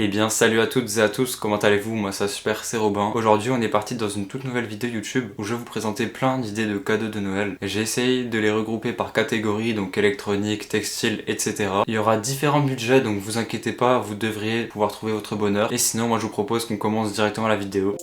Eh bien salut à toutes et à tous, comment allez-vous? Moi ça super, c'est Robin. Aujourd'hui on est parti dans une toute nouvelle vidéo YouTube où je vais vous présenter plein d'idées de cadeaux de Noël. J'ai essayé de les regrouper par catégorie, donc électronique, textile, etc. Il y aura différents budgets, donc vous inquiétez pas, vous devriez pouvoir trouver votre bonheur. Et sinon moi je vous propose qu'on commence directement la vidéo.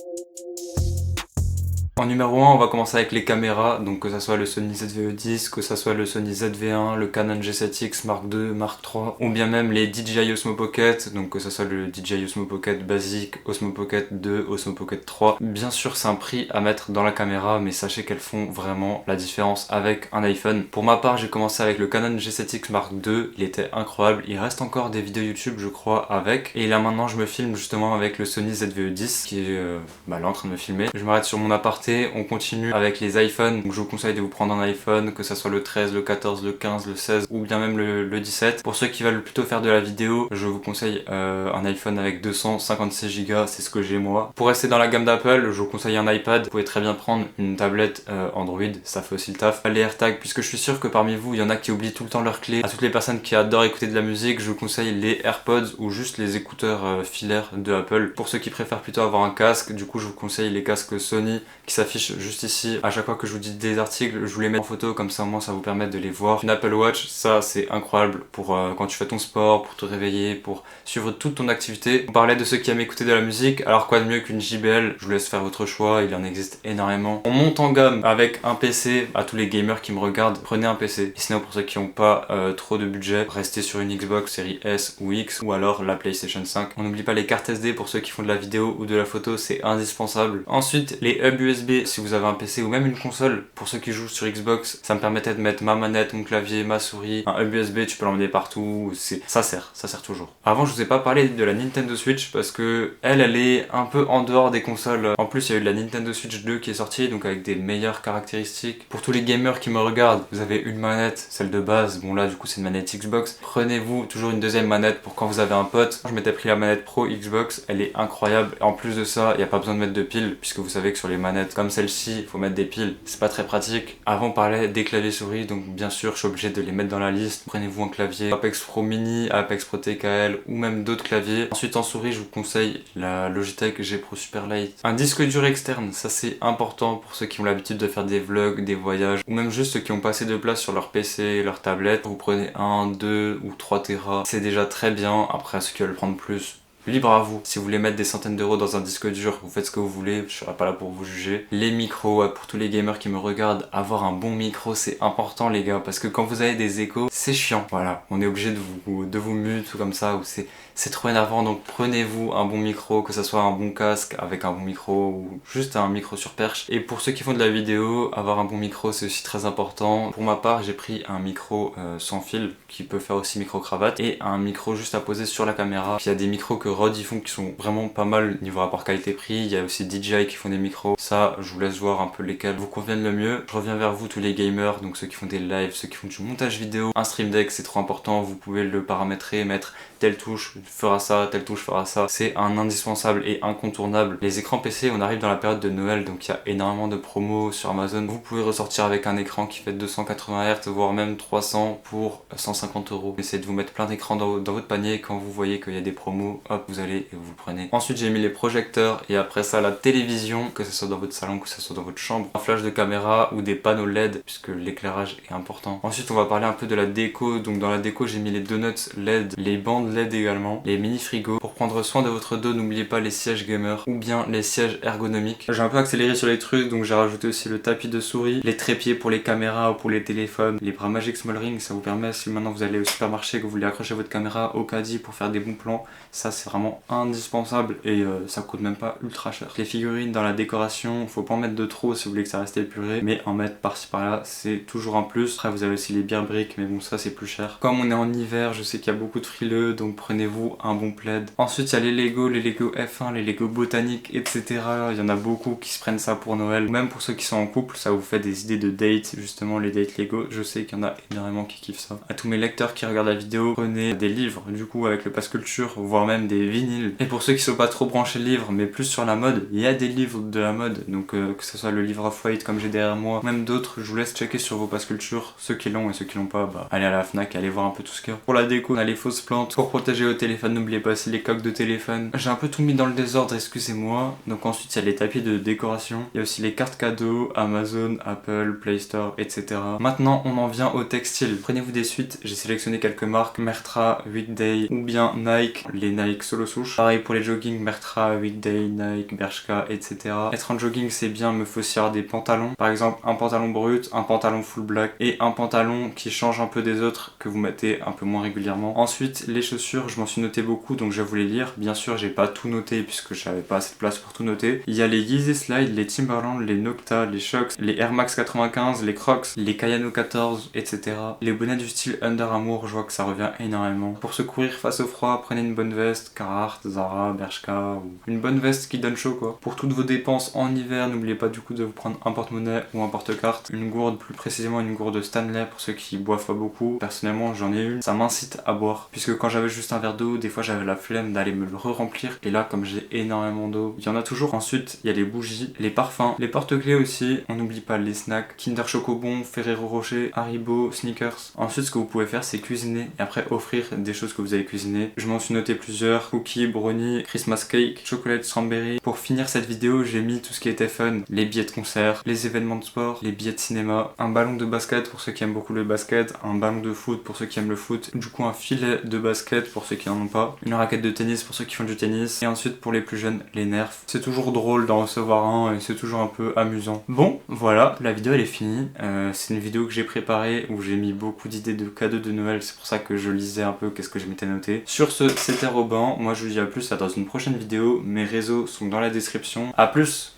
En numéro 1, on va commencer avec les caméras, donc que ça soit le Sony ZV-E10, que ça soit le Sony ZV-1, le Canon G7X Mark II, Mark III, ou bien même les DJI Osmo Pocket, donc que ça soit le DJI Osmo Pocket basique, Osmo Pocket 2, Osmo Pocket 3. Bien sûr, c'est un prix à mettre dans la caméra, mais sachez qu'elles font vraiment la différence avec un iPhone. Pour ma part, j'ai commencé avec le Canon G7X Mark II, il était incroyable, il reste encore des vidéos YouTube, je crois, avec. Et là maintenant, je me filme justement avec le Sony ZV-E10, qui est là en train de me filmer. Je m'arrête sur mon appart. On continue avec les iPhones, donc je vous conseille de vous prendre un iPhone, que ça soit le 13, le 14, le 15, le 16 ou bien même le 17. Pour ceux qui veulent plutôt faire de la vidéo, je vous conseille un iPhone avec 256 Go, c'est ce que j'ai moi. Pour rester dans la gamme d'Apple, je vous conseille un iPad, vous pouvez très bien prendre une tablette Android, ça fait aussi le taf. Les AirTags, puisque je suis sûr que parmi vous, il y en a qui oublient tout le temps leurs clés. À toutes les personnes qui adorent écouter de la musique, je vous conseille les AirPods ou juste les écouteurs filaires de Apple. Pour ceux qui préfèrent plutôt avoir un casque, du coup je vous conseille les casques Sony qui s'affiche juste ici. À chaque fois que je vous dis des articles, je vous les mets en photo, comme ça au moins ça vous permet de les voir. Une Apple Watch, ça c'est incroyable pour quand tu fais ton sport, pour te réveiller, pour suivre toute ton activité. On parlait de ceux qui aiment écouter de la musique, alors quoi de mieux qu'une JBL? Je vous laisse faire votre choix, il en existe énormément. On monte en gamme avec un PC. À tous les gamers qui me regardent, prenez un PC. Et sinon pour ceux qui n'ont pas trop de budget, restez sur une Xbox série S ou X ou alors la PlayStation 5. On n'oublie pas les cartes SD pour ceux qui font de la vidéo ou de la photo, c'est indispensable. Ensuite les hubs USB si vous avez un PC ou même une console. Pour ceux qui jouent sur Xbox, ça me permettait de mettre ma manette, mon clavier, ma souris. Un hub USB, tu peux l'emmener partout, ça sert toujours. Avant, je vous ai pas parlé de la Nintendo Switch parce que elle est un peu en dehors des consoles. En plus, il y a eu la Nintendo Switch 2 qui est sortie, donc avec des meilleures caractéristiques. Pour tous les gamers qui me regardent, vous avez une manette, celle de base. Bon là, du coup, c'est une manette Xbox. Prenez-vous toujours une deuxième manette pour quand vous avez un pote. Je m'étais pris la manette Pro Xbox, elle est incroyable. Et en plus de ça, il n'y a pas besoin de mettre de piles, puisque vous savez que sur les manettes comme celle-ci, il faut mettre des piles, c'est pas très pratique. Avant on parlait des claviers souris, donc bien sûr je suis obligé de les mettre dans la liste. Prenez-vous un clavier Apex Pro Mini, Apex Pro TKL ou même d'autres claviers. Ensuite en souris je vous conseille la Logitech G Pro Superlight. Un disque dur externe, ça c'est important pour ceux qui ont l'habitude de faire des vlogs, des voyages ou même juste ceux qui ont pas assez de place sur leur PC, leur tablette. Vous prenez 1, 2 ou 3 Tera, c'est déjà très bien. Après ceux qui veulent prendre plus, libre à vous. Si vous voulez mettre des centaines d'euros dans un disque dur, vous faites ce que vous voulez, je serai pas là pour vous juger. Les micros, pour tous les gamers qui me regardent, avoir un bon micro c'est important les gars, parce que quand vous avez des échos, c'est chiant. Voilà, on est obligé de vous mute ou comme ça, ou c'est trop énervant, donc prenez-vous un bon micro, que ça soit un bon casque avec un bon micro ou juste un micro sur perche. Et pour ceux qui font de la vidéo, avoir un bon micro c'est aussi très important. Pour ma part, j'ai pris un micro sans fil qui peut faire aussi micro-cravate et un micro juste à poser sur la caméra. Puis il y a des micros que Rode ils font qui sont vraiment pas mal niveau rapport qualité-prix. Il y a aussi DJI qui font des micros. Ça, je vous laisse voir un peu lesquels vous conviennent le mieux. Je reviens vers vous tous les gamers, donc ceux qui font des lives, ceux qui font du montage vidéo. Un stream deck c'est trop important, vous pouvez le paramétrer, mettre telle touche fera ça, telle touche fera ça. C'est un indispensable et incontournable. Les écrans PC, on arrive dans la période de Noël, donc il y a énormément de promos sur Amazon. Vous pouvez ressortir avec un écran qui fait 280 Hz, voire même 300 pour 150 euros. Essayez de vous mettre plein d'écrans dans votre panier et quand vous voyez qu'il y a des promos, hop, vous allez et vous le prenez. Ensuite, j'ai mis les projecteurs et après ça, la télévision, que ce soit dans votre salon, que ce soit dans votre chambre. Un flash de caméra ou des panneaux LED, puisque l'éclairage est important. Ensuite, on va parler un peu de la déco. Donc dans la déco, j'ai mis les donuts LED, les bandes LED également, les mini frigos. Pour prendre soin de votre dos, n'oubliez pas les sièges gamer ou bien les sièges ergonomiques. J'ai un peu accéléré sur les trucs, donc j'ai rajouté aussi le tapis de souris, les trépieds pour les caméras ou pour les téléphones, les bras Magic Small Ring, ça vous permet si maintenant vous allez au supermarché que vous voulez accrocher votre caméra au caddie pour faire des bons plans, ça c'est vraiment indispensable et ça coûte même pas ultra cher. Les figurines dans la décoration, faut pas en mettre de trop si vous voulez que ça reste épuré, mais en mettre par-ci par-là c'est toujours un plus. Après vous avez aussi les bières briques, mais bon ça c'est plus cher. Comme on est en hiver, je sais qu'il y a beaucoup de frileux, donc prenez-vous un bon plaid. Ensuite il y a les Lego F1, les Lego botaniques, etc. Il y en a beaucoup qui se prennent ça pour Noël, ou même pour ceux qui sont en couple, ça vous fait des idées de date, justement les dates Lego. Je sais qu'il y en a énormément qui kiffent ça. À tous mes lecteurs qui regardent la vidéo, prenez des livres, du coup avec le pass culture, voire même des vinyles. Et pour ceux qui sont pas trop branchés livres, mais plus sur la mode, il y a des livres de la mode, donc que ce soit le livre Off-White comme j'ai derrière moi, même d'autres, je vous laisse checker sur vos pass culture, ceux qui l'ont et ceux qui l'ont pas, bah allez à la Fnac, allez voir un peu tout ce qu'il y a. Pour la déco, on a les fausses plantes pour protéger votre téléphone téléphone, n'oubliez pas aussi les coques de téléphone. J'ai un peu tout mis dans le désordre, excusez-moi. Donc ensuite il y a les tapis de décoration, il y a aussi les cartes cadeaux, Amazon, Apple, Play Store, etc. Maintenant on en vient au textile. Prenez-vous des suites, j'ai sélectionné quelques marques, Mertra, Weekday ou bien Nike, les Nike solo souche. Pareil pour les jogging, Mertra, Weekday, Nike, Bershka, etc. Être en jogging c'est bien, me faut aussi avoir des pantalons. Par exemple un pantalon brut, un pantalon full black et un pantalon qui change un peu des autres que vous mettez un peu moins régulièrement. Ensuite les chaussures, je m'en suis noté beaucoup donc je vais vous les lire. Bien sûr j'ai pas tout noté puisque j'avais pas assez de place pour tout noter. Il y a les Yeezy Slide, les Timberland, les Nocta, les Shox, les Air Max 95, les Crocs, les Kayano 14, etc. Les bonnets du style Under Armour, je vois que ça revient énormément. Pour se courir face au froid, prenez une bonne veste, Carhartt, Zara, Bershka ou une bonne veste qui donne chaud quoi. Pour toutes vos dépenses en hiver, n'oubliez pas du coup de vous prendre un porte-monnaie ou un porte-carte, une gourde, plus précisément une gourde Stanley pour ceux qui boivent pas beaucoup. Personnellement j'en ai une, ça m'incite à boire puisque quand j'avais juste un verre d'eau, des fois j'avais la flemme d'aller me le re-remplir et là comme j'ai énormément d'eau, il y en a toujours. Ensuite il y a les bougies, les parfums, les porte-clés aussi, on n'oublie pas les snacks, Kinder Chocobon, Ferrero Rocher, Haribo, Snickers. Ensuite ce que vous pouvez faire c'est cuisiner et après offrir des choses que vous avez cuisinées. Je m'en suis noté plusieurs, cookies, brownies, Christmas cake, chocolat strawberry. Pour finir cette vidéo j'ai mis tout ce qui était fun, les billets de concert, les événements de sport, les billets de cinéma, un ballon de basket pour ceux qui aiment beaucoup le basket, un ballon de foot pour ceux qui aiment le foot, du coup un filet de basket pour ceux qui n'en ont pas, une raquette de tennis pour ceux qui font du tennis et ensuite pour les plus jeunes les nerfs. C'est toujours drôle d'en recevoir un et c'est toujours un peu amusant. Bon voilà, la vidéo elle est finie. C'est une vidéo que j'ai préparée où j'ai mis beaucoup d'idées de cadeaux de Noël, c'est pour ça que je lisais un peu qu'est-ce que je m'étais noté. Sur ce, c'était Robin, moi je vous dis à plus dans une prochaine vidéo, mes réseaux sont dans la description. À plus.